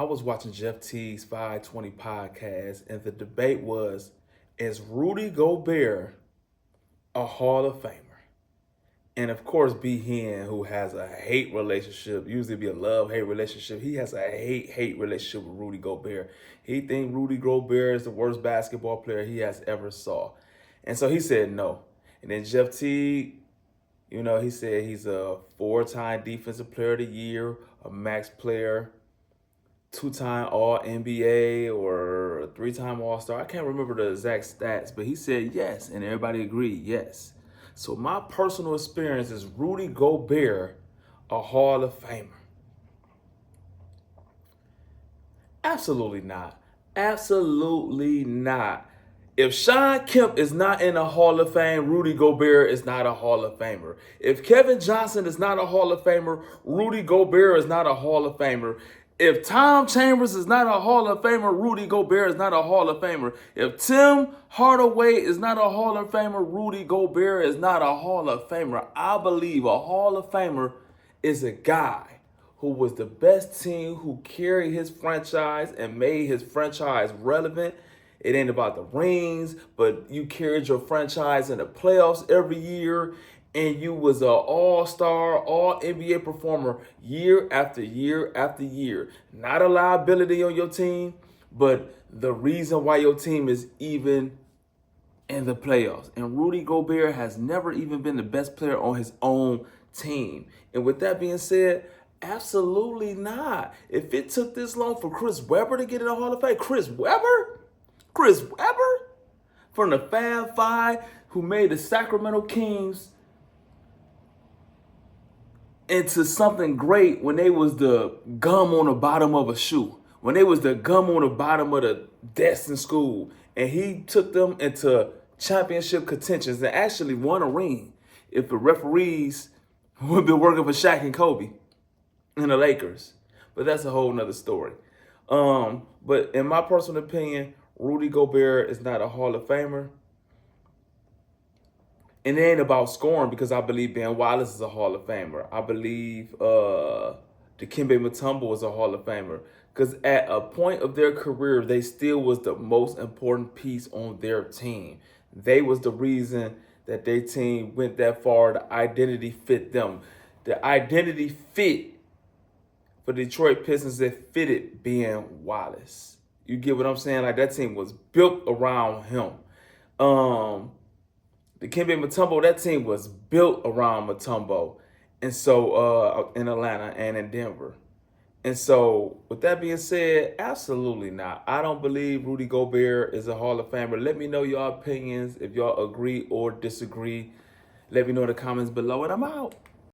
I was watching Jeff Teague's 520 podcast, and the debate was, is Rudy Gobert a Hall of Famer? And of course, B. Hen, who has a hate relationship, usually be a love-hate relationship, he has a hate relationship with Rudy Gobert. He thinks Rudy Gobert is the worst basketball player he has ever saw. And so he said no. And then Jeff Teague, he said he's a 4-time Defensive Player of the Year, a max player, 2-time All-NBA or 3-time All-Star. I can't remember the exact stats, but he said yes, and everybody agreed yes. So my personal experience is Rudy Gobert a Hall of Famer? Absolutely not. Absolutely not. If Sean Kemp is not in the Hall of Fame, Rudy Gobert is not a Hall of Famer. If Kevin Johnson is not a Hall of Famer, Rudy Gobert is not a Hall of Famer. If Tom Chambers is not a Hall of Famer, Rudy Gobert is not a Hall of Famer. If Tim Hardaway is not a Hall of Famer, Rudy Gobert is not a Hall of Famer. I believe a Hall of Famer is a guy who was the best team, who carried his franchise and made his franchise relevant. It ain't about the rings, but you carried your franchise in the playoffs every year, and you was an all-star, all-NBA performer year after year after year. Not a liability on your team, but the reason why your team is even in the playoffs. And Rudy Gobert has never even been the best player on his own team. And with that being said, absolutely not. If it took this long for Chris Webber to get in the Hall of Fame, Chris Webber from the Fab Five, who made the Sacramento Kings into something great when they was the gum on the bottom of a shoe, when they was the gum on the bottom of the desk in school, and he took them into championship contentions and actually won a ring. If the referees would have been working for Shaq and Kobe and the Lakers, but that's a whole nother story. But in my personal opinion, Rudy Gobert is not a Hall of Famer. And it ain't about scoring, because I believe Ben Wallace is a Hall of Famer. I believe Dikembe Mutombo is a Hall of Famer. Because at a point of their career, they still was the most important piece on their team. They was the reason that their team went that far. The identity fit them. The identity fit for Detroit Pistons, that fitted Ben Wallace. You get what I'm saying? Like, that team was built around him. The Dikembe Mutombo, that team was built around Mutombo. And so, in Atlanta and in Denver. And so, with that being said, absolutely not. I don't believe Rudy Gobert is a Hall of Famer. Let me know your opinions, if y'all agree or disagree. Let me know in the comments below, and I'm out.